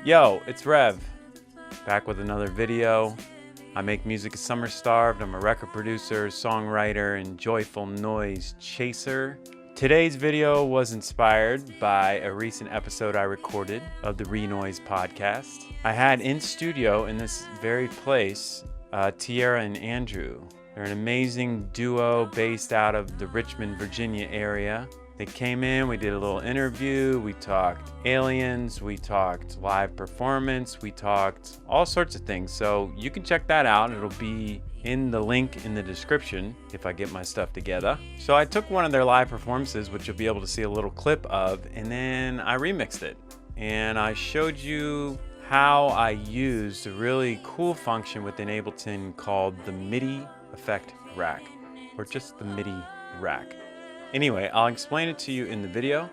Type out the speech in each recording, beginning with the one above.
Yo, it's Rev, back with another video. I make music as Summer Starved. I'm a record producer, songwriter, and joyful noise chaser. Today's video was inspired by a recent episode I recorded of the Renoise podcast. I had in studio in this very place, Tiara and Andrew. They're an amazing duo based out of the Richmond, Virginia area. They came in, we did a little interview, we talked aliens, we talked live performance, we talked all sorts of things. So you can check that out. It'll be in the link in the description if I get my stuff together. So I took one of their live performances, which you'll be able to see a little clip of, and then I remixed it. And I showed you how I used a really cool function within Ableton called the Midi Effect Rack, or just the Midi Rack. Anyway, I'll explain it to you in the video.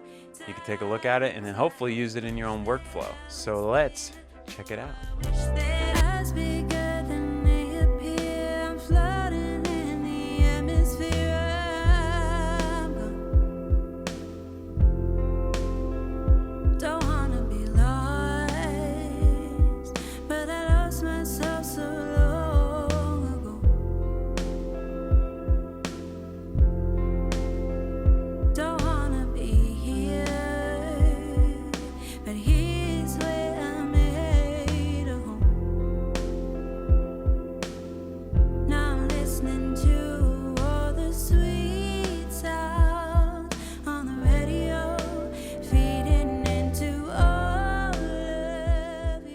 You can take a look at it and then hopefully use it in your own workflow. So let's check it out.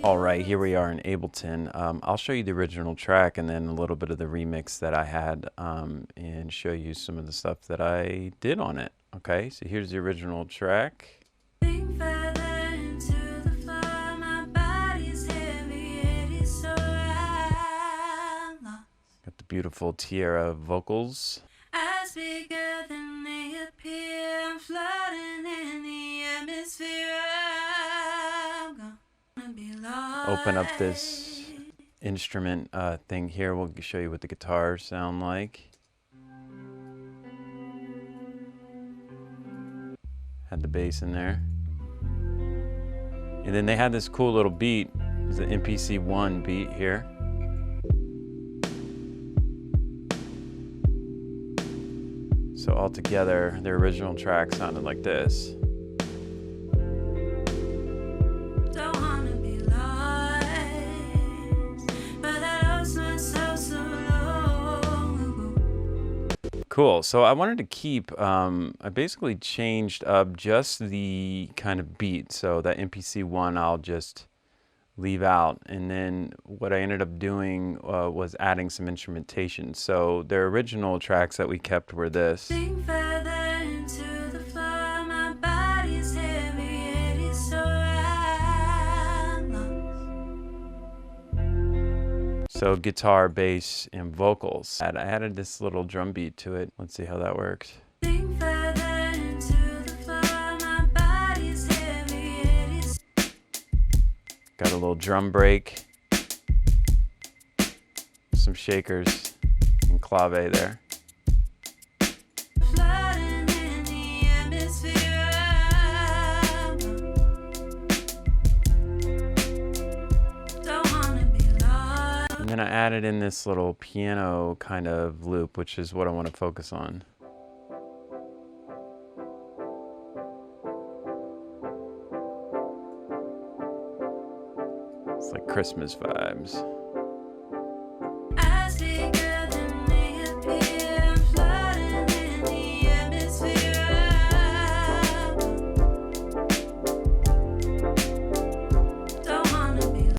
All right, here we are in Ableton. I'll show you the original track and then a little bit of the remix that I had and show you some of the stuff that I did on it. Okay, so here's the original track. Got the beautiful Tiara vocals. As bigger than they appear, I'm floating in the atmosphere. Open up this instrument thing here. We'll show you what the guitars sound like. Had the bass in there. And then they had this cool little beat. It's an MPC1 beat here. So all together, their original track sounded like this. Cool. So I wanted to keep, I basically changed up just the kind of beat. So that MPC1 I'll just leave out. And then what I ended up doing was adding some instrumentation. So their original tracks that we kept were this. So guitar, bass, and vocals. I added this little drum beat to it. Let's see how that works. Got a little drum break, some shakers, and clave there. And then I added in this little piano kind of loop, which is what I want to focus on. It's like Christmas vibes.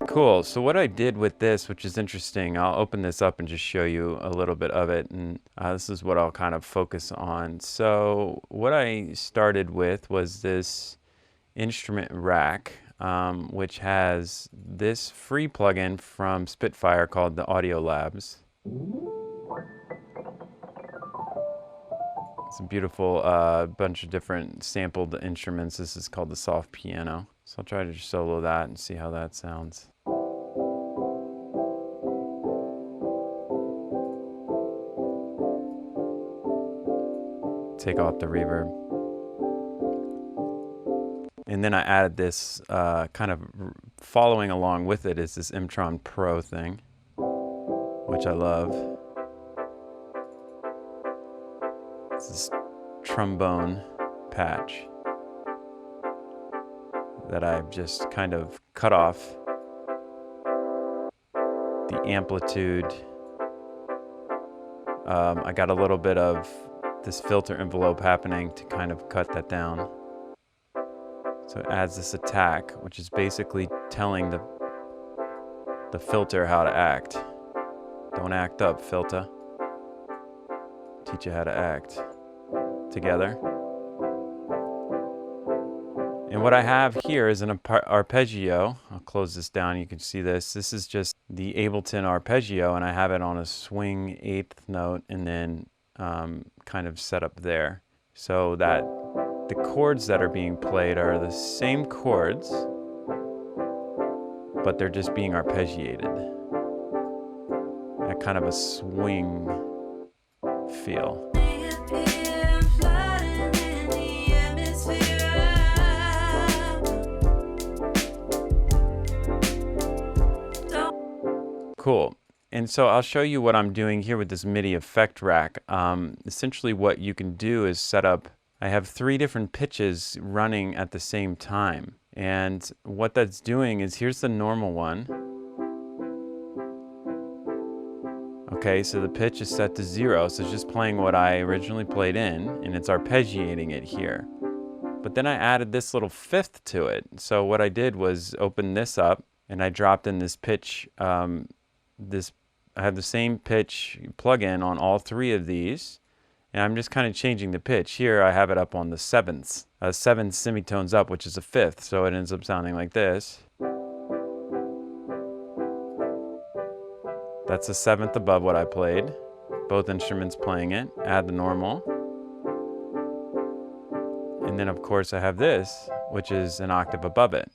Cool. So what I did with this, which is interesting, I'll open this up and just show you a little bit of it. And this is what I'll kind of focus on. So what I started with was this instrument rack, which has this free plugin from Spitfire called the Audio Labs. It's a beautiful bunch of different sampled instruments. This is called the soft piano. So I'll try to just solo that and see how that sounds. Take off the reverb. And then I added this kind of following along with it is this Mtron Pro thing, which I love. It's this trombone patch that I've just kind of cut off the amplitude. I got a little bit of this filter envelope happening to kind of cut that down. So it adds this attack, which is basically telling the filter how to act. Don't act up, filter. Teach you how to act together. And what I have here is an arpeggio. I'll close this down. You can see this. This is just the Ableton arpeggio, and I have it on a swing 8th note and then kind of set up there. So that the chords that are being played are the same chords, but they're just being arpeggiated. At kind of a swing feel. Cool. And so I'll show you what I'm doing here with this Midi Effect Rack. Essentially what you can do is set up, I have 3 different pitches running at the same time. And what that's doing is, here's the normal one. Okay, so the pitch is set to 0, so it's just playing what I originally played in, and it's arpeggiating it here. But then I added this little 5th to it. So what I did was open this up, and I dropped in this pitch, I have the same pitch plug-in on all 3 of these, and I'm just kind of changing the pitch. Here I have it up on the 7th, 7 semitones up, which is a 5th, so it ends up sounding like this. That's a 7th above what I played. Both instruments playing it. Add the normal. And then of course I have this, which is an octave above it.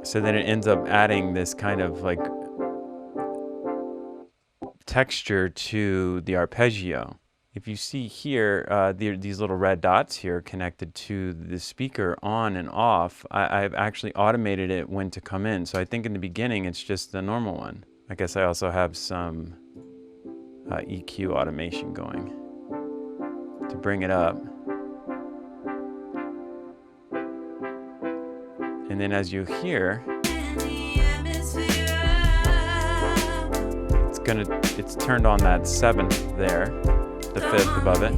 So then it ends up adding this kind of like texture to the arpeggio. If you see here, these little red dots here connected to the speaker on and off, I've actually automated it when to come in. So I think in the beginning it's just the normal one. I guess I also have some EQ automation going to bring it up. And then as you hear, it's turned on that 7th there, the 5th above it,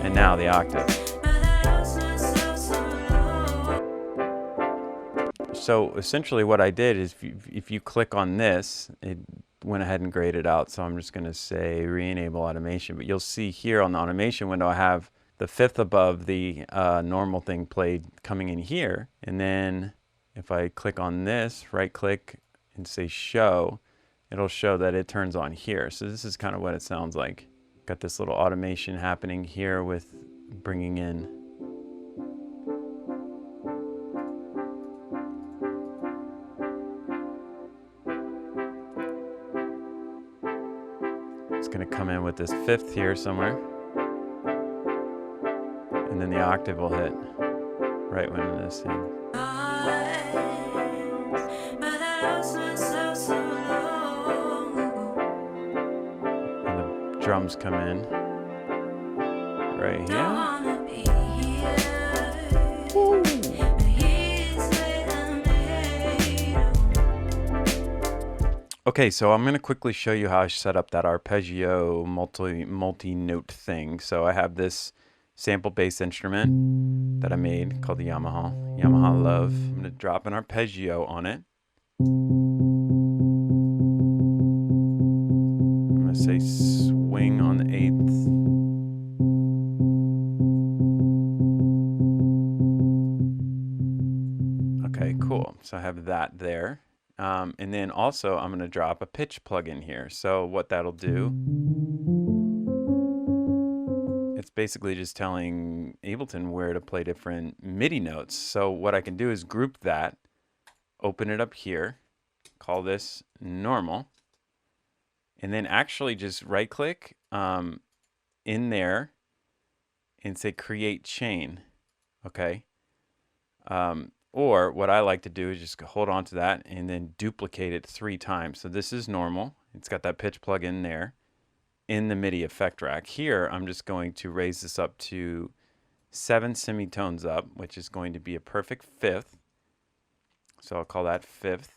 and now the octave. So essentially what I did is if you click on this, it went ahead and grayed it out. So I'm just going to say re-enable automation, but you'll see here on the automation window I have the 5th above the normal thing played coming in here. And then if I click on this, right click and say show, it'll show that it turns on here. So this is kind of what it sounds like. Got this little automation happening here with bringing in. It's going to come in with this 5th here somewhere. And then the octave will hit right when it is sing. And the drums come in right here. Woo. Okay, so I'm going to quickly show you how I set up that arpeggio multi-note thing. So I have this sample bass instrument that I made called the Yamaha Love. I'm going to drop an arpeggio on it. I'm going to say swing on the 8th. Okay, cool. So I have that there. And then also I'm going to drop a pitch plug in here. So what that'll do, it's basically just telling Ableton where to play different MIDI notes. So what I can do is group that, open it up here, call this normal, and then actually just right click in there and say create chain. Okay. Or what I like to do is just hold on to that and then duplicate it 3 times. So this is normal. It's got that pitch plug in there in the Midi Effect Rack. Here, I'm just going to raise this up to 7 semitones up, which is going to be a perfect 5th. So I'll call that 5th.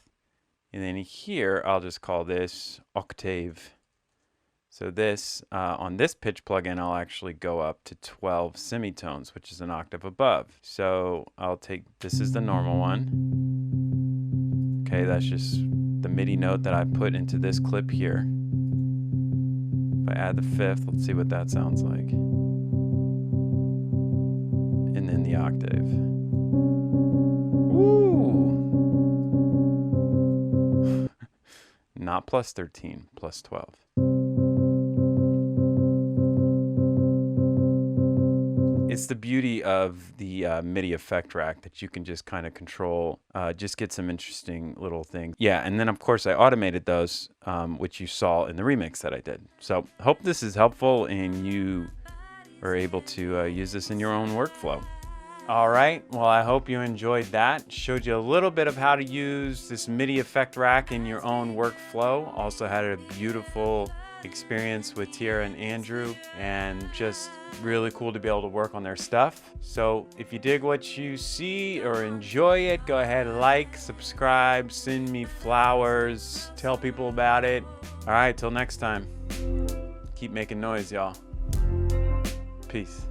And then here, I'll just call this octave. So this, on this pitch plugin, I'll actually go up to 12 semitones, which is an octave above. So I'll take, this is the normal one. Okay, that's just the MIDI note that I put into this clip here. If I add the 5th, let's see what that sounds like. And then the octave. Woo! Not plus 13, plus 12. It's the beauty of the Midi Effect Rack that you can just kind of control, just get some interesting little things. Yeah, and then of course I automated those, which you saw in the remix that I did. So hope this is helpful and you are able to use this in your own workflow. All right, well, I hope you enjoyed that. Showed you a little bit of how to use this Midi Effect Rack in your own workflow. Also had a beautiful experience with Tiara and Andrew, and just really cool to be able to work on their stuff. So if you dig what you see or enjoy it, go ahead, like, subscribe, send me flowers, tell people about it. All right, till next time. Keep making noise, y'all. Peace.